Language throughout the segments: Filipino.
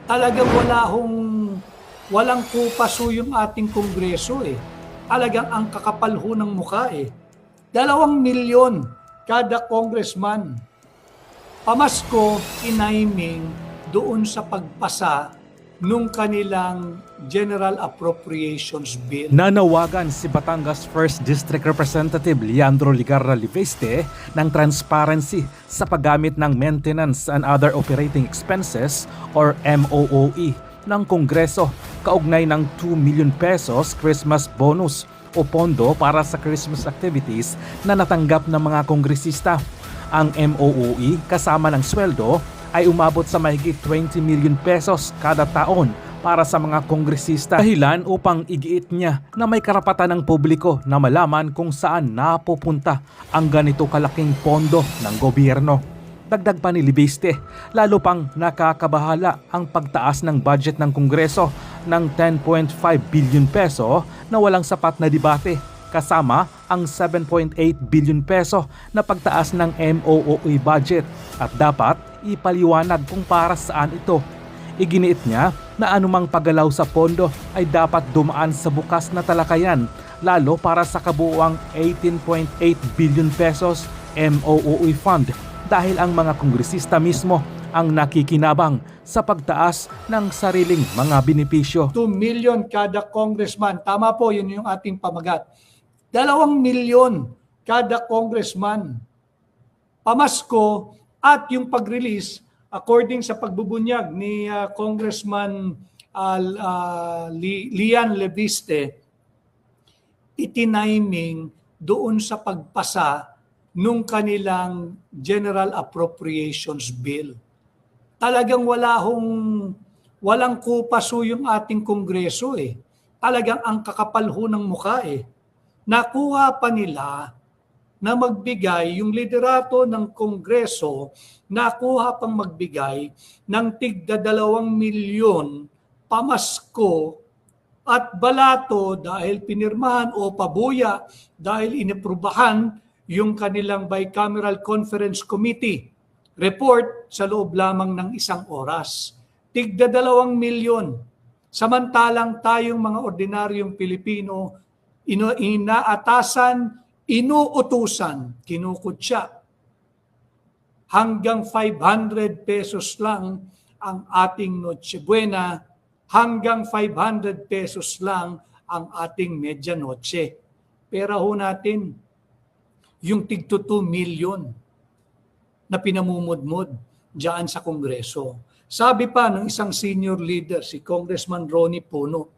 Talagang walang kupaso yung ating Kongreso eh. Talagang ang kakapal ho ng mukha eh. 2 milyon kada congressman. Pamasko, iniming doon sa pagpasa nung kanilang General Appropriations Bill. Nanawagan si Batangas 1st District Representative Leandro Ligarra Liveste ng transparency sa paggamit ng Maintenance and Other Operating Expenses or MOOE ng Kongreso kaugnay ng 2 million pesos Christmas bonus o pondo para sa Christmas activities na natanggap ng mga kongresista. Ang MOOE kasama ng sweldo ay umabot sa mahigit 20 million pesos kada taon para sa mga kongresista, dahilan upang igiit niya na may karapatan ng publiko na malaman kung saan napupunta ang ganito kalaking pondo ng gobyerno. Dagdag pa ni Liveste, lalo pang nakakabahala ang pagtaas ng budget ng Kongreso ng 10.5 billion peso na walang sapat na debate, kasama ang 7.8 billion peso na pagtaas ng MOOE budget at dapat ipaliwanag kung para saan ito. Iginiit niya na anumang paggalaw sa pondo ay dapat dumaan sa bukas na talakayan, lalo para sa kabuuang 18.8 billion pesos MOOE fund dahil ang mga kongresista mismo ang nakikinabang sa pagtaas ng sariling mga benepisyo. 2 million kada congressman. Tama po, yun yung ating pamagat. 2 milyon kada congressman. Pamasko at yung pag-release according sa pagbubunyag ni Congressman Lian Leviste, itiniming doon sa pagpasa nung kanilang General Appropriations Bill. Talagang walang kupaso yung ating Kongreso eh. Talagang ang kakapal ho ng mukha eh. Nakuha pa nila na magbigay yung liderato ng Kongreso, nakuha pang magbigay ng tigda 2 milyon pamasko at balato dahil pinirmahan o pabuya dahil inaprubahan yung kanilang Bicameral Conference Committee report sa loob lamang ng 1 oras. Tigda 2 milyon. Samantalang tayong mga ordinaryong Pilipino, inaatasan, inuutusan, kinukutya. Hanggang 500 pesos lang ang ating Noche Buena, hanggang 500 pesos lang ang ating Medianoche. Pera ho natin yung tigto 2 milyon na pinamumudmod diyan sa Kongreso. Sabi pa ng isang senior leader, si Congressman Ronnie Puno,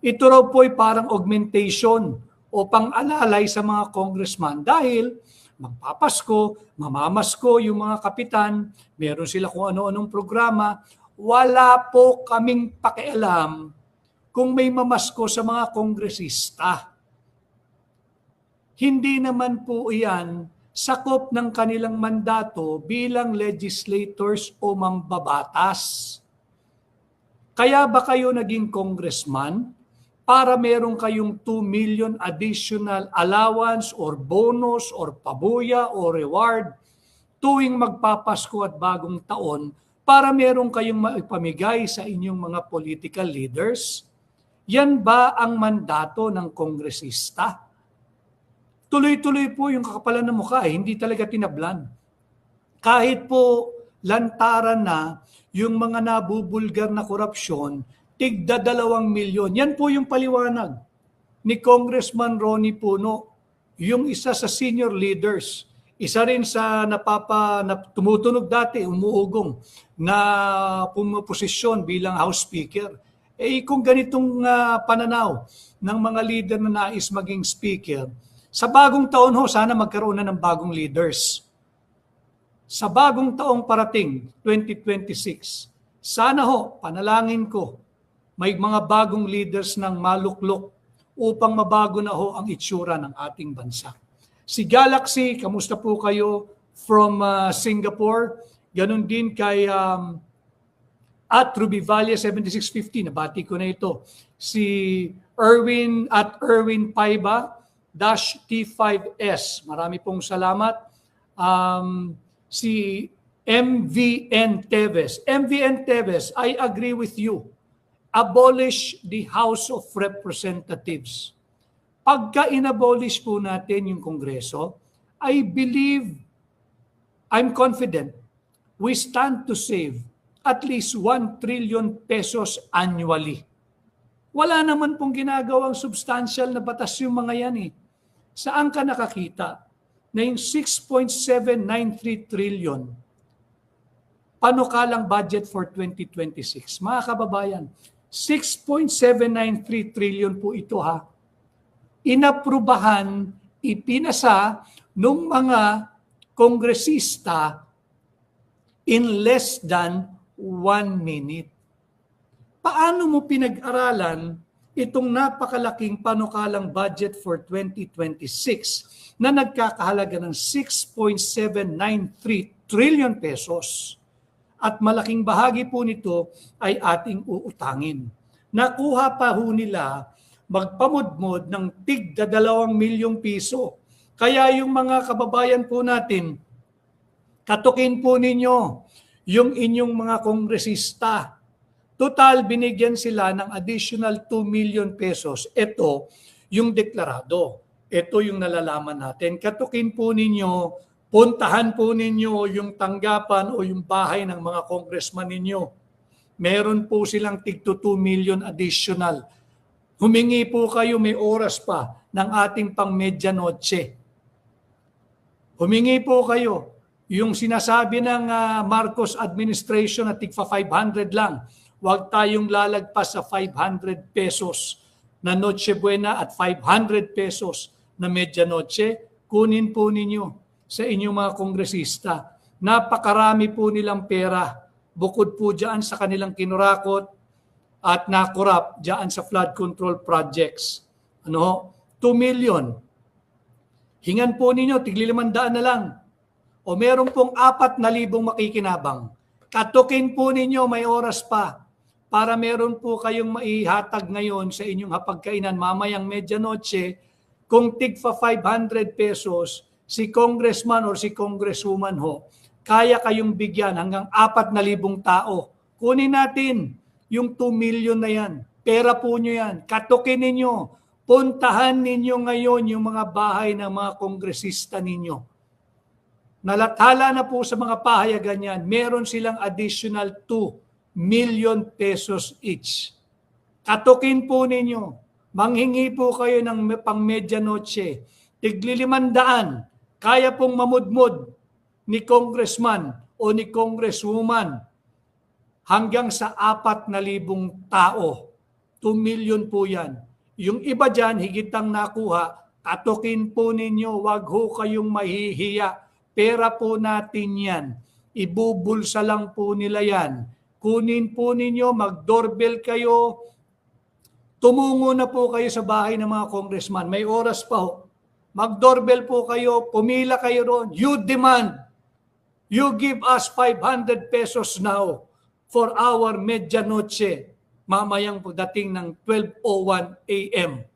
ito raw po ay parang augmentation o pang-alalay sa mga congressman dahil magpapasko, mamamasko yung mga kapitan, meron sila kung ano-anong programa, wala po kaming pakialam kung may mamasko sa mga kongresista. Hindi naman po iyan sakop ng kanilang mandato bilang legislators o mambabatas. Kaya ba kayo naging congressman? Para meron kayong 2 million additional allowance or bonus or pabuya or reward tuwing magpapasko at bagong taon para meron kayong maipamigay sa inyong mga political leaders? Yan ba ang mandato ng kongresista? Tuloy-tuloy po yung kakapalan ng mukha, hindi talaga tinablan. Kahit po lantaran na yung mga nabubulgar na korupsyon, tigda 2 milyon. Yan po yung paliwanag ni Congressman Ronnie Puno, yung isa sa senior leaders. Isa rin sa na tumutunog dati, umuugong na pumaposisyon bilang House Speaker. Kung ganitong pananaw ng mga leader na nais maging Speaker, sa bagong taon ho, sana magkaroon na ng bagong leaders. Sa bagong taong parating, 2026, sana ho, panalangin ko, may mga bagong leaders ng maluklok upang mabago na ho ang itsura ng ating bansa. Si Galaxy, kamusta po kayo from Singapore? Ganon din kay at Ruby Valle 7650, nabati ko na ito. Si Erwin at Erwin Paiba -T5S, marami pong salamat. Si MVN Teves. MVN Teves, I agree with you. Abolish the House of Representatives. Pagka inabolish po natin yung Kongreso, I believe, I'm confident, we stand to save at least 1 trillion pesos annually. Wala naman pong ginagawang substantial na batas yung mga yan eh. Saan ka nakakita na yung 6.793 trillion panukalang budget for 2026? Mga kababayan, 6.793 trillion po ito ha. Inaprubahan, ipinasa nung mga kongresista in less than 1 minute. Paano mo pinag-aralan itong napakalaking panukalang budget for 2026 na nagkakahalaga ng 6.793 trillion pesos? At malaking bahagi po nito ay ating uutangin. Nakuha pa ho nila magpamudmod ng tig-2 milyong piso. Kaya yung mga kababayan po natin, katukin po ninyo yung inyong mga kongresista. Total, binigyan sila ng additional 2 million pesos. Ito yung deklarado. Ito yung nalalaman natin. Katukin po ninyo, puntahan po ninyo yung tanggapan o yung bahay ng mga congressman ninyo. Meron po silang tig 2 million additional. Humingi po kayo, may oras pa ng ating pang medianoche. Humingi po kayo. Yung sinasabi ng Marcos administration na tig 500 lang, huwag tayong lalagpas sa 500 pesos na Noche Buena at 500 pesos na medianoche. Kunin po ninyo sa inyong mga kongresista. Napakarami po nilang pera bukod po dyan sa kanilang kinurakot at nakurap dyan sa flood control projects. 2 million. Hingan po ninyo, tigli 500 na lang. O meron pong 4,000 makikinabang. Katukin po ninyo, may oras pa para meron po kayong maihatag ngayon sa inyong hapagkainan mamayang medianoche. Kung tigpa 500 pesos, si congressman or si congresswoman ho, kaya kayong bigyan hanggang 4,000 tao. Kunin natin yung 2 million na yan. Pera po nyo yan. Katukin ninyo. Puntahan ninyo ngayon yung mga bahay ng mga kongresista ninyo. Nalathala na po sa mga pahayagan yan. Meron silang additional 2 million pesos each. Katukin po ninyo. Manghingi po kayo ng pang medianoche. Tigli 500. Kaya pong mamudmod ni congressman o ni congresswoman hanggang sa 4,000 tao. 2 million po yan. Yung iba dyan, higitang nakuha, katukin po ninyo, wag ho kayong mahihiya. Pera po natin yan. Ibubulsa lang po nila yan. Kunin po ninyo, mag-doorbell kayo. Tumungo na po kayo sa bahay ng mga congressman. May oras pa ho. Mag-doorbell po kayo, pumila kayo roon. You demand, you give us 500 pesos now for our medianoche. Mamayang pagdating ng 12:01 a.m.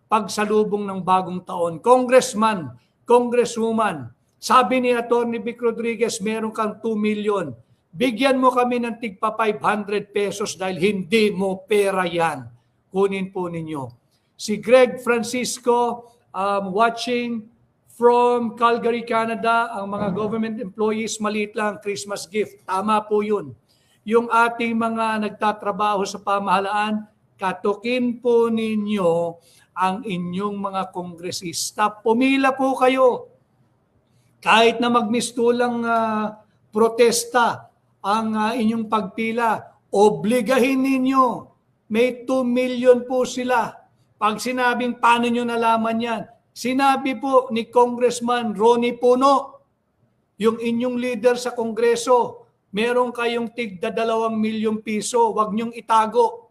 Pagsalubong ng bagong taon. Congressman, congresswoman, sabi ni Atty. Vic Rodriguez, meron kang 2 million. Bigyan mo kami ng tigpa 500 pesos dahil hindi mo pera yan. Kunin po ninyo. Si Greg Francisco, watching from Calgary, Canada, ang mga government employees, maliit lang, Christmas gift. Tama po yun. Yung ating mga nagtatrabaho sa pamahalaan, katukin po ninyo ang inyong mga kongresista. Pumila po kayo. Kahit na magmistulang protesta ang inyong pagpila, obligahin ninyo. May 2 million po sila. Pag sinabing paano nyo nalaman yan, sinabi po ni Congressman Ronnie Puno, yung inyong leader sa Kongreso, meron kayong tig-2 milyong piso, wag nyong itago.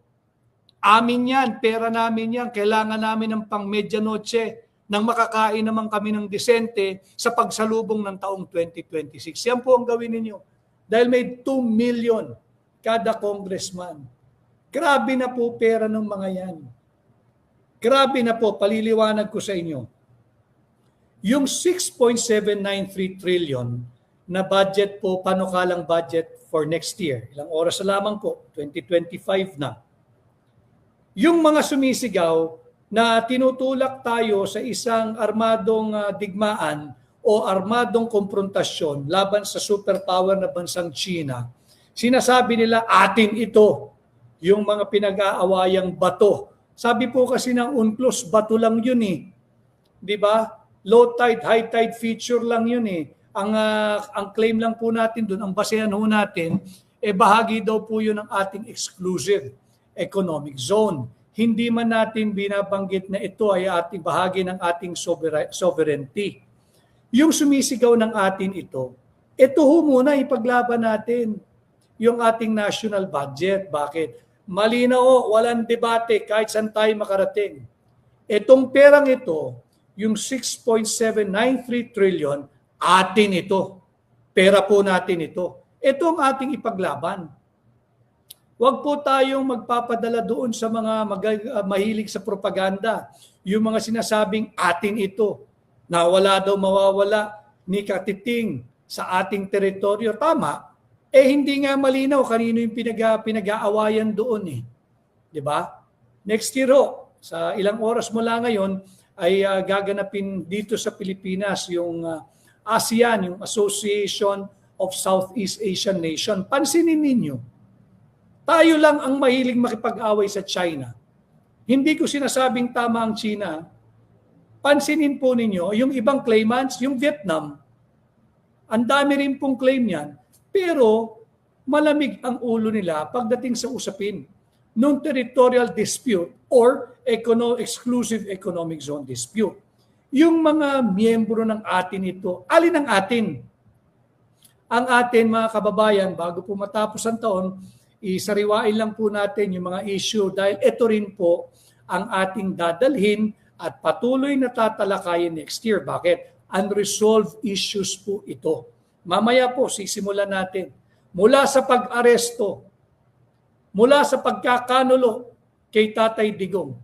Amin yan, pera namin yan, kailangan namin ng pang medianoche nang makakain naman kami ng disente sa pagsalubong ng taong 2026. Yan po ang gawin ninyo. Dahil may 2 million kada congressman. Grabe na po pera ng mga yan. Grabe na po, paliliwanag ko sa inyo. Yung 6.793 trillion, na budget po, panukalang budget for next year. Ilang oras na lamang po, 2025 na. Yung mga sumisigaw na tinutulak tayo sa isang armadong digmaan o armadong konfrontasyon laban sa superpower na bansang China, sinasabi nila atin ito, yung mga pinag-aawayang bato. Sabi po kasi ng UNCLOS, bato lang yun eh. Di ba? Low tide, high tide feature lang yun eh. Ang claim lang po natin doon, ang basehan ho natin, bahagi daw po yun ng ating exclusive economic zone. Hindi man natin binabanggit na ito ay ating bahagi ng ating sovereignty. Yung sumisigaw ng atin ito ho muna ipaglaban natin yung ating national budget. Bakit? Malinaw, walang debate kahit saan tayo makarating. Itong perang ito, yung 6.793 trillion, atin ito. Pera po natin ito. Ito ang ating ipaglaban. Huwag po tayong magpapadala doon sa mga mahilig sa propaganda. Yung mga sinasabing atin ito, na wala daw mawawala ni katiting sa ating teritoryo. Tama, hindi nga malinaw kanino yung pinag-aawayan doon eh. 'Di ba? Next year sa ilang oras mula ngayon ay gaganapin dito sa Pilipinas yung ASEAN, yung Association of Southeast Asian Nation. Pansinin ninyo, tayo lang ang mahilig makipag-away sa China. Hindi ko sinasabing tama ang China. Pansinin po ninyo, yung ibang claimants, yung Vietnam, ang dami rin pong claim yan, pero malamig ang ulo nila pagdating sa usapin ng territorial dispute or exclusive economic zone dispute. Yung mga miyembro ng atin ito, alin ang atin? Ang atin mga kababayan, bago po matapos ang taon, isariwain lang po natin yung mga issue dahil ito rin po ang ating dadalhin at patuloy na tatalakayin next year. Bakit? Unresolved issues po ito. Mamaya po, sisimulan natin. Mula sa pag-aresto, mula sa pagkakanulo kay Tatay Digong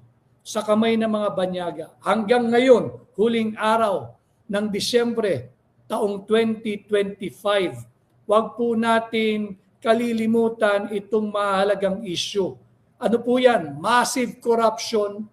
sa kamay ng mga banyaga, hanggang ngayon, huling araw ng Disyembre, taong 2025, huwag po natin kalilimutan itong mahalagang issue. Ano po yan? Massive corruption,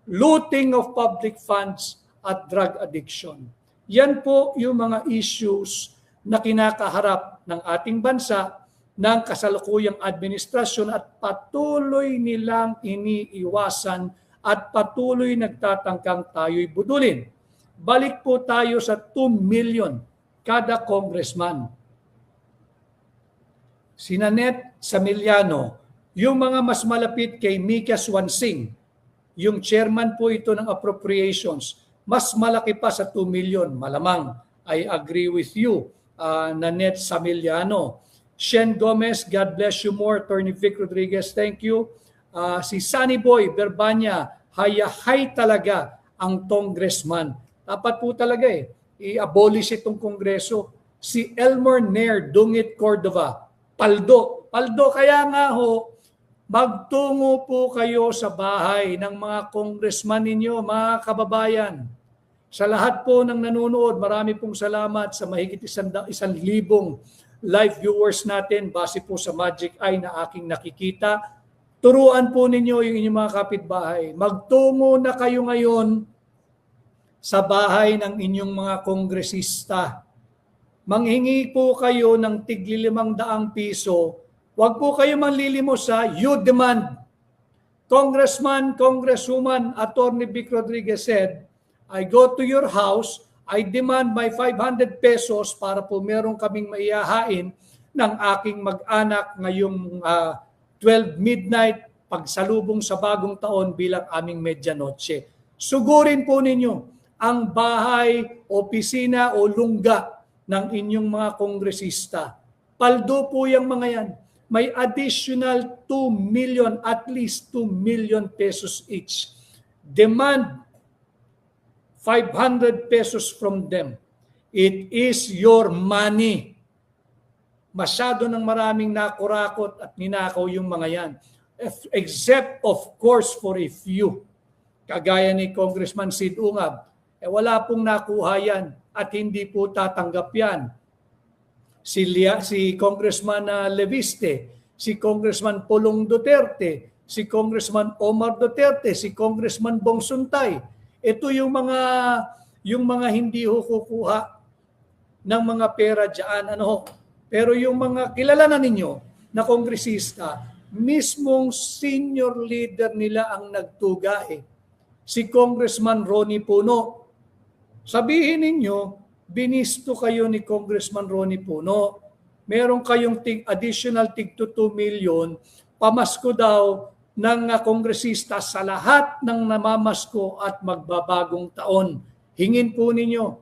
looting of public funds, at drug addiction. Yan po yung mga issues na kinakaharap ng ating bansa ng kasalukuyang administrasyon at patuloy nilang iniiwasan at patuloy nagtatangkang tayo'y budulin. Balik po tayo sa 2 million kada congressman. Si Nanette Samiliano, yung mga mas malapit kay Mika Swansing, yung chairman po ito ng appropriations, mas malaki pa sa 2 million. Malamang, I agree with you, Nanette Samiliano. Shen Gomez, God bless you more. Attorney Vic Rodriguez, thank you. Si Sunny Boy Berbanya, hayahay talaga ang congressman. Dapat po talaga i-abolish itong kongreso. Si Elmer Nair Dungit Cordova, Paldo, kaya nga magtungo po kayo sa bahay ng mga congressman ninyo, mga kababayan. Sa lahat po ng nanonood, marami pong salamat sa mahigit 1,000 live viewers natin base po sa Magic Eye na aking nakikita. Turuan po ninyo yung inyong mga kapitbahay. Magtungo na kayo ngayon sa bahay ng inyong mga kongresista. Manghingi po kayo ng tigli 500 piso. Huwag po kayo manlilimos you demand. Congressman, Congresswoman, Attorney Vic Rodriguez said, I go to your house, I demand my 500 pesos para po meron kaming maihahain ng aking mag-anak ngayong 12 midnight pagsalubong sa bagong taon bilang aming medianoche. Sugurin po ninyo ang bahay, opisina o lungga ng inyong mga kongresista. Paldo po yung mga yan. May additional 2 million, at least 2 million pesos each. Demand 500 pesos from them. It is your money. Masyado ng maraming nakurakot at ninakaw yung mga yan. Except, of course, for a few. Kagaya ni Congressman Sid Ungab, wala pong nakuha yan at hindi po tatanggap yan. si Congressman Leviste, si Congressman Pulong Duterte, si Congressman Omar Duterte, si Congressman Bong Suntay. Ito yung mga hindi kukuha ng mga pera diyan, Pero yung mga kilala na ninyo na kongresista, mismong senior leader nila ang nagtuga si Congressman Ronnie Puno. Sabihin ninyo, binisto kayo ni Congressman Ronnie Puno. Meron kayong additional tig 2 million, pamasko daw ng kongresista sa lahat ng namamasko at magbabagong taon. Hingin po ninyo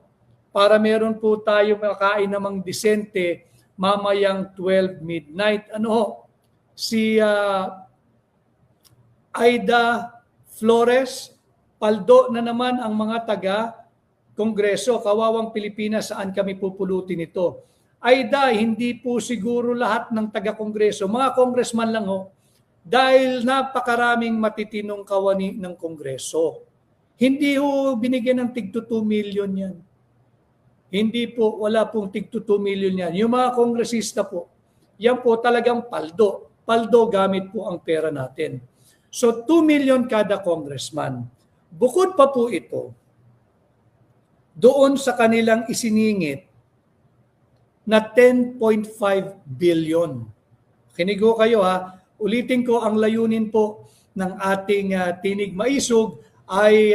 para meron po tayo makain namang disente mamayang 12 midnight. Si Aida Flores, paldo na naman ang mga taga-kongreso. Kawawang Pilipinas, saan kami pupulutin ito? Aida, hindi po siguro lahat ng taga-kongreso, mga congressman lang dahil napakaraming matitinong kawani ng kongreso. Hindi binigyan ng tig 2 million yan. Hindi po, wala pong tig 2 million yan. Yung mga kongresista po, yan po talagang paldo. Paldo gamit po ang pera natin. So 2 million kada congressman. Bukod pa po ito, doon sa kanilang isiningit na 10.5 billion. Kinig ko kayo ulitin ko, ang layunin po ng ating Tinig Maisog ay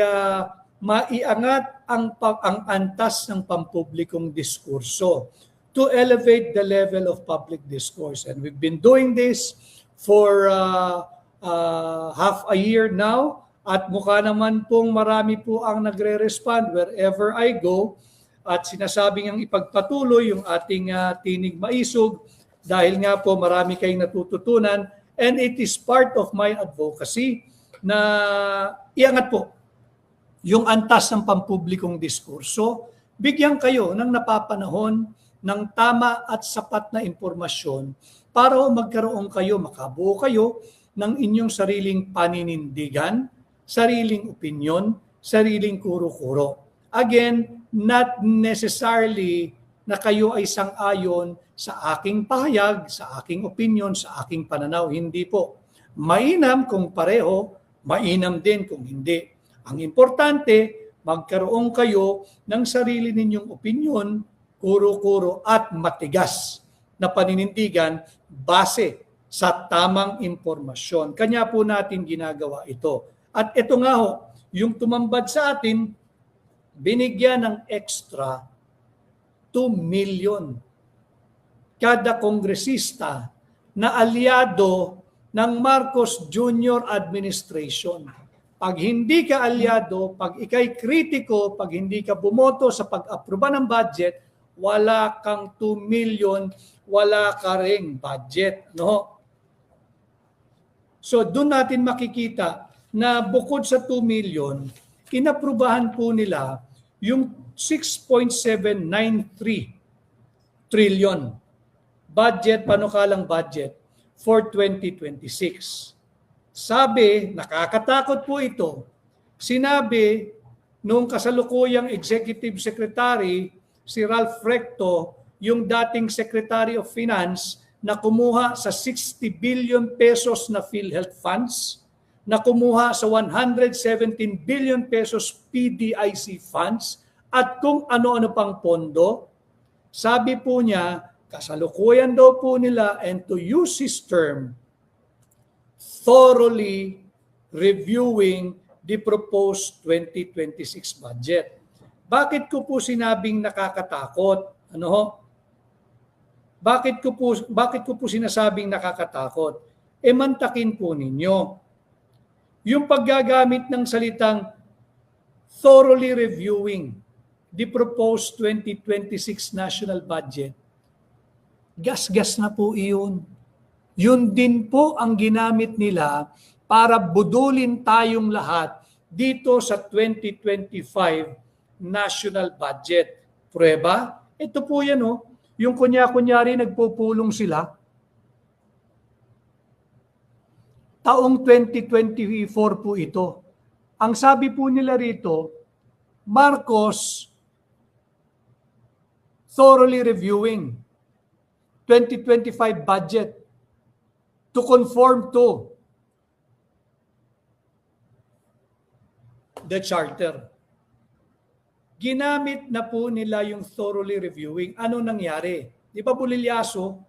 maiangat ang antas ng pampublikong diskurso to elevate the level of public discourse. And we've been doing this for half a year now. At mukha naman pong marami po ang nagre-respond wherever I go. At sinasabing ang ipagpatuloy yung ating Tinig Maisog dahil nga po marami kayong natututunan. And it is part of my advocacy na iangat po yung antas ng pampublikong diskurso. Bigyan kayo ng napapanahon ng tama at sapat na impormasyon para magkaroon kayo, makabuo kayo ng inyong sariling paninindigan, sariling opinyon, sariling kuro-kuro. Again, not necessarily na kayo ay sang-ayon sa aking pahayag, sa aking opinyon, sa aking pananaw. Hindi po. Mainam kung pareho, mainam din kung hindi. Ang importante, magkaroon kayo ng sarili ninyong opinyon, kuro-kuro at matigas na paninindigan base sa tamang impormasyon. Kanya po natin ginagawa ito. At ito nga yung tumambad sa atin, binigyan ng extra 2 million kada kongresista na aliado ng Marcos Jr. administration. Pag hindi ka aliado, pag ikay kritiko, pag hindi ka bumoto sa pag-aproba ng budget, wala kang 2 million, wala ka ring budget. So doon natin makikita na bukod sa 2 million, inaprubahan po nila yung 6.793 trillion budget, panukalang budget for 2026. Sabi, nakakatakot po ito, sinabi nung kasalukuyang Executive Secretary, si Ralph Recto, yung dating Secretary of Finance, na kumuha sa 60 billion pesos na PhilHealth funds, na kumuha sa 117 billion pesos PDIC funds, at kung ano-ano pang pondo. Sabi po niya, kasalukuyan daw po nila, and to use his term, thoroughly reviewing the proposed 2026 budget. Bakit ko po sinabing nakakatakot? Bakit ko po sinasabing nakakatakot? Mantakin po ninyo. Yung paggagamit ng salitang thoroughly reviewing the proposed 2026 national budget, gas-gas na po iyon. Yun din po ang ginamit nila para budulin tayong lahat dito sa 2025 national budget. Prueba? Ito po yan yung kunya-kunyari nagpupulong sila. Taong 2024 po ito. Ang sabi po nila rito, Marcos thoroughly reviewing 2025 budget to conform to the charter. Ginamit na po nila yung thoroughly reviewing. Ano nangyari? Di ba Bulilyaso?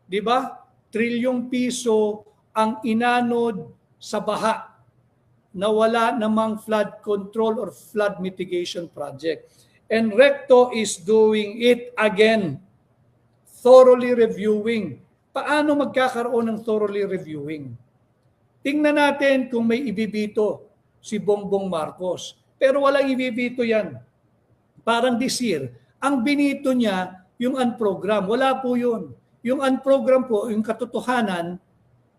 Di ba? Trilyong piso ang inanod sa baha na wala namang flood control or flood mitigation project. And Recto is doing it again. Thoroughly reviewing. Paano magkakaroon ng thoroughly reviewing? Tingnan natin kung may ibibito si Bongbong Marcos. Pero walang ibibito yan. Parang this year, ang binito niya yung unprogram. Wala po yun. Yung unprogram po, yung katotohanan,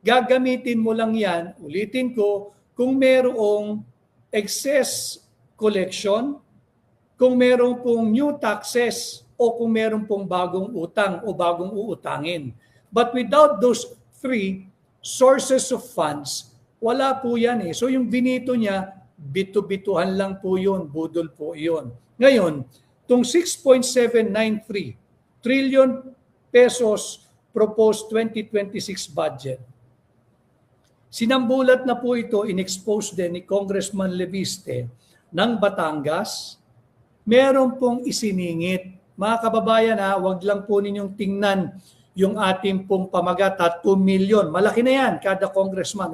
gagamitin mo lang yan, ulitin ko, kung merong excess collection, kung merong pong new taxes, o kung meron pong bagong utang o bagong uutangin. But without those three sources of funds, wala po yan eh. So yung binito niya, bitu-bituhan lang po yun, budol po yun. Ngayon, itong 6.793 trillion pesos proposed 2026 budget, sinambulat na po ito, in-expose din ni Congressman Leviste ng Batangas. Meron pong isiningit. Mga kababayan, wag lang po ninyong tingnan yung ating pong pamagat at 2 million. Malaki na yan kada congressman.